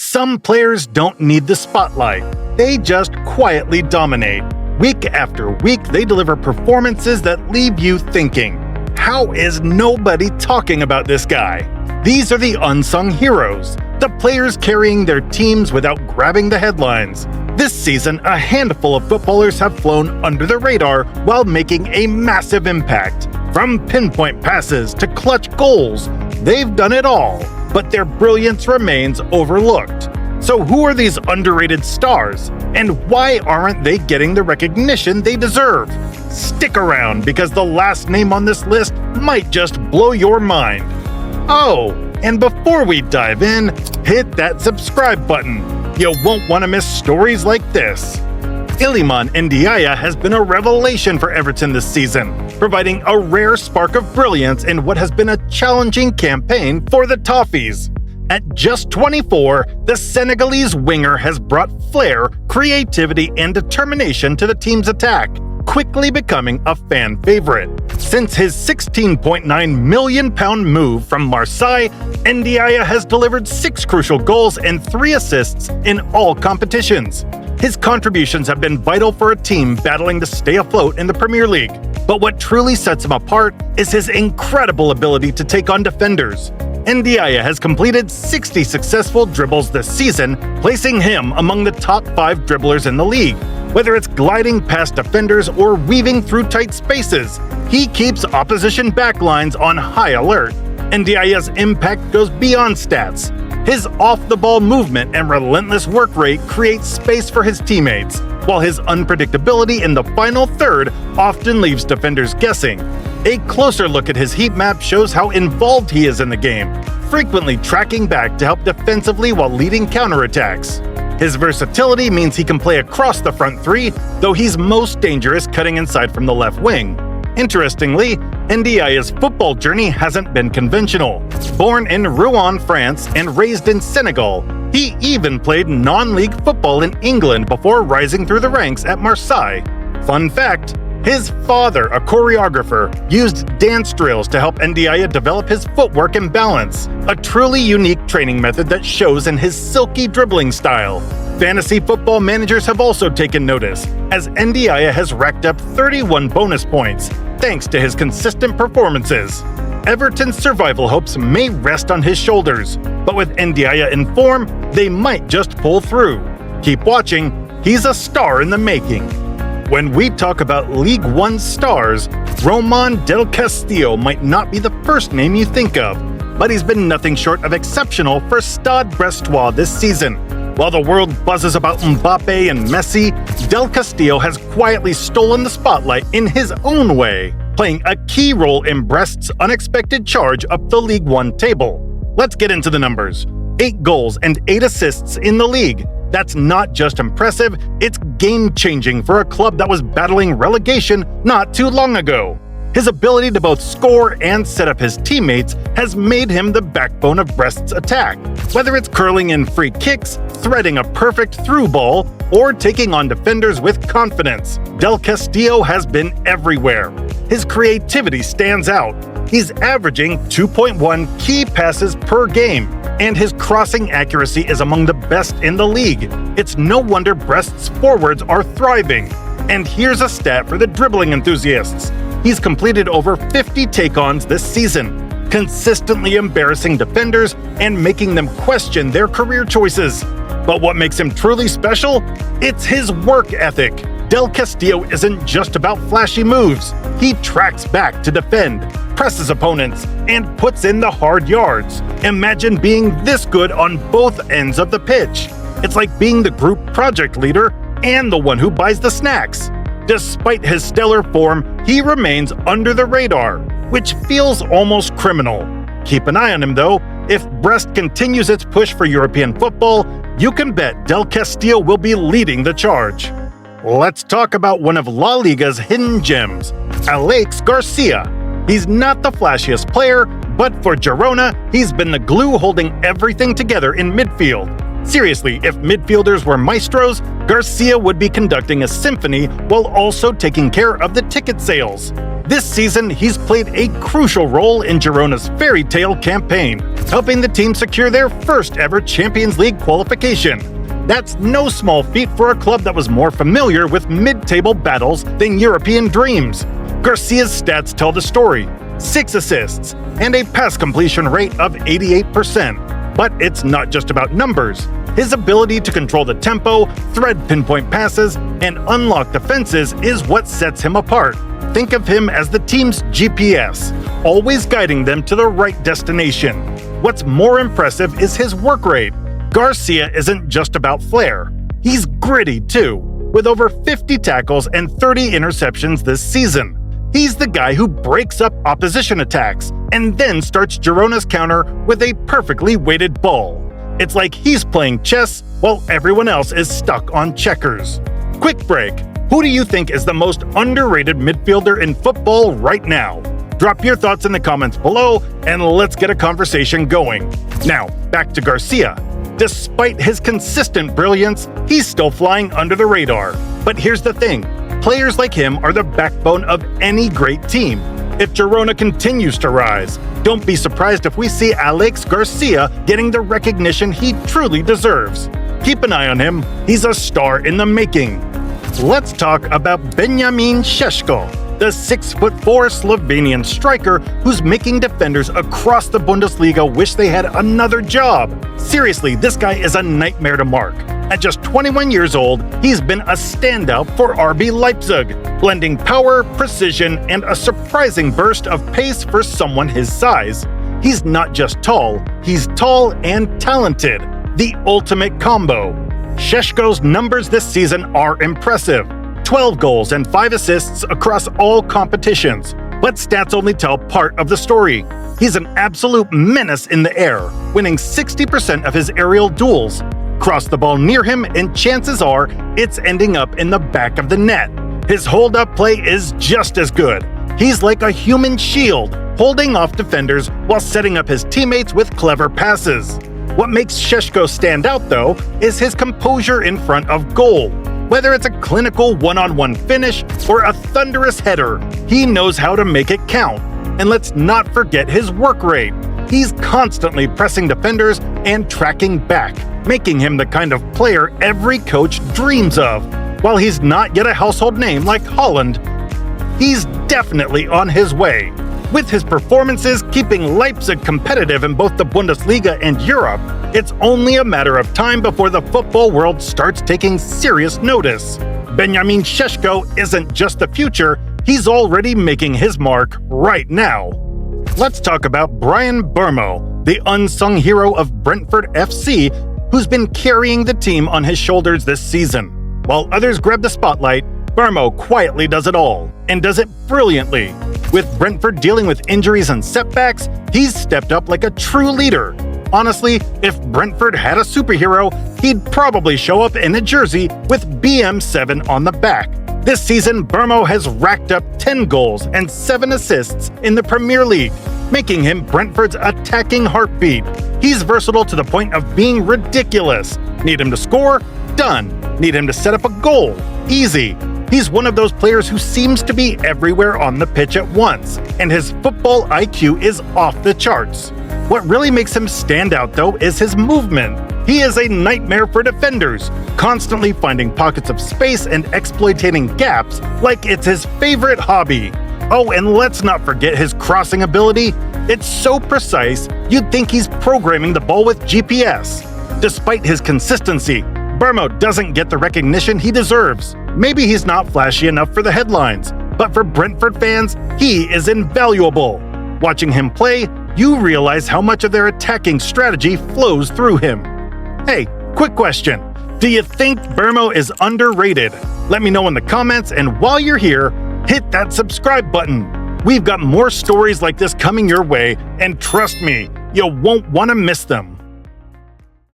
Some players don't need the spotlight. They just quietly dominate. Week after week, they deliver performances that leave you thinking, how is nobody talking about this guy? These are the unsung heroes, the players carrying their teams without grabbing the headlines. This season, a handful of footballers have flown under the radar while making a massive impact. From pinpoint passes to clutch goals, they've done it all, but their brilliance remains overlooked. So who are these underrated stars, and why aren't they getting the recognition they deserve? Stick around, because the last name on this list might just blow your mind. Oh, and before we dive in, hit that subscribe button. You won't want to miss stories like this. Iliman Ndiaye has been a revelation for Everton this season, providing a rare spark of brilliance in what has been a challenging campaign for the Toffees. At just 24, the Senegalese winger has brought flair, creativity, and determination to the team's attack, quickly becoming a fan favorite. Since his £16.9 million move from Marseille, Ndiaye has delivered 6 crucial goals and 3 assists in all competitions. His contributions have been vital for a team battling to stay afloat in the Premier League. But what truly sets him apart is his incredible ability to take on defenders. Ndiaye has completed 60 successful dribbles this season, placing him among the top 5 dribblers in the league. Whether it's gliding past defenders or weaving through tight spaces, he keeps opposition backlines on high alert. Ndiaye's impact goes beyond stats. His off-the-ball movement and relentless work rate create space for his teammates, while his unpredictability in the final third often leaves defenders guessing. A closer look at his heat map shows how involved he is in the game, frequently tracking back to help defensively while leading counterattacks. His versatility means he can play across the front three, though he's most dangerous cutting inside from the left wing. Interestingly, Ndiaye's football journey hasn't been conventional. Born in Rouen, France, and raised in Senegal, he even played non-league football in England before rising through the ranks at Marseille. Fun fact, his father, a choreographer, used dance drills to help Ndiaye develop his footwork and balance, a truly unique training method that shows in his silky dribbling style. Fantasy football managers have also taken notice, as Ndiaye has racked up 31 bonus points, thanks to his consistent performances. Everton's survival hopes may rest on his shoulders, but with Ndiaye in form, they might just pull through. Keep watching, he's a star in the making. When we talk about League One stars, Roman Del Castillo might not be the first name you think of, but he's been nothing short of exceptional for Stade Brestois this season. While the world buzzes about Mbappe and Messi, Del Castillo has quietly stolen the spotlight in his own way, playing a key role in Brest's unexpected charge up the League One table. Let's get into the numbers. 8 goals and 8 assists in the league. That's not just impressive, it's game-changing for a club that was battling relegation not too long ago. His ability to both score and set up his teammates has made him the backbone of Brest's attack. Whether it's curling in free kicks, threading a perfect through ball, or taking on defenders with confidence, Del Castillo has been everywhere. His creativity stands out. He's averaging 2.1 key passes per game, and his crossing accuracy is among the best in the league. It's no wonder Brest's forwards are thriving. And here's a stat for the dribbling enthusiasts. He's completed over 50 take-ons this season, consistently embarrassing defenders and making them question their career choices. But what makes him truly special? It's his work ethic. Del Castillo isn't just about flashy moves. He tracks back to defend, presses opponents, and puts in the hard yards. Imagine being this good on both ends of the pitch. It's like being the group project leader and the one who buys the snacks. Despite his stellar form, he remains under the radar, which feels almost criminal. Keep an eye on him though. If Brest continues its push for European football, you can bet Del Castillo will be leading the charge. Let's talk about one of La Liga's hidden gems, Alex Garcia. He's not the flashiest player, but for Girona, he's been the glue holding everything together in midfield. Seriously, if midfielders were maestros, Garcia would be conducting a symphony while also taking care of the ticket sales. This season, he's played a crucial role in Girona's fairy tale campaign, helping the team secure their first ever Champions League qualification. That's no small feat for a club that was more familiar with mid-table battles than European dreams. Garcia's stats tell the story: 6 assists and a pass completion rate of 88%. But it's not just about numbers. His ability to control the tempo, thread pinpoint passes, and unlock defenses is what sets him apart. Think of him as the team's GPS, always guiding them to the right destination. What's more impressive is his work rate. Garcia isn't just about flair. He's gritty too, with over 50 tackles and 30 interceptions this season. He's the guy who breaks up opposition attacks and then starts Girona's counter with a perfectly weighted ball. It's like he's playing chess while everyone else is stuck on checkers. Quick break. Who do you think is the most underrated midfielder in football right now? Drop your thoughts in the comments below and let's get a conversation going. Now, back to Garcia. Despite his consistent brilliance, he's still flying under the radar. But here's the thing. Players like him are the backbone of any great team. If Girona continues to rise, don't be surprised if we see Alex Garcia getting the recognition he truly deserves. Keep an eye on him. He's a star in the making. Let's talk about Benjamin Šeško, the 6'4" Slovenian striker who's making defenders across the Bundesliga wish they had another job. Seriously, this guy is a nightmare to mark. At just 21 years old, he's been a standout for RB Leipzig, blending power, precision, and a surprising burst of pace for someone his size. He's not just tall, he's tall and talented. The ultimate combo. Šeško's numbers this season are impressive. 12 goals and 5 assists across all competitions. But stats only tell part of the story. He's an absolute menace in the air, winning 60% of his aerial duels. Cross the ball near him and chances are it's ending up in the back of the net. His hold-up play is just as good. He's like a human shield, holding off defenders while setting up his teammates with clever passes. What makes Šeško stand out, though, is his composure in front of goal. Whether it's a clinical one-on-one finish or a thunderous header, he knows how to make it count. And let's not forget his work rate. He's constantly pressing defenders and tracking back, making him the kind of player every coach dreams of. While he's not yet a household name like Haaland, he's definitely on his way. With his performances keeping Leipzig competitive in both the Bundesliga and Europe, it's only a matter of time before the football world starts taking serious notice. Benjamin Šeško isn't just the future, he's already making his mark right now. Let's talk about Bryan Mbeumo, the unsung hero of Brentford FC, who's been carrying the team on his shoulders this season. While others grab the spotlight, Mbeumo quietly does it all, and does it brilliantly. With Brentford dealing with injuries and setbacks, he's stepped up like a true leader. Honestly, if Brentford had a superhero, he'd probably show up in a jersey with BM7 on the back. This season, Mbeumo has racked up 10 goals and 7 assists in the Premier League, making him Brentford's attacking heartbeat. He's versatile to the point of being ridiculous. Need him to score? Done. Need him to set up a goal? Easy. He's one of those players who seems to be everywhere on the pitch at once, and his football IQ is off the charts. What really makes him stand out, though, is his movement. He is a nightmare for defenders, constantly finding pockets of space and exploiting gaps like it's his favorite hobby. Oh, and let's not forget his crossing ability. It's so precise, you'd think he's programming the ball with GPS. Despite his consistency, Mbeumo doesn't get the recognition he deserves. Maybe he's not flashy enough for the headlines, but for Brentford fans, he is invaluable. Watching him play, you realize how much of their attacking strategy flows through him. Hey, quick question. Do you think Mbeumo is underrated? Let me know in the comments, and while you're here, hit that subscribe button. We've got more stories like this coming your way, and trust me, you won't want to miss them.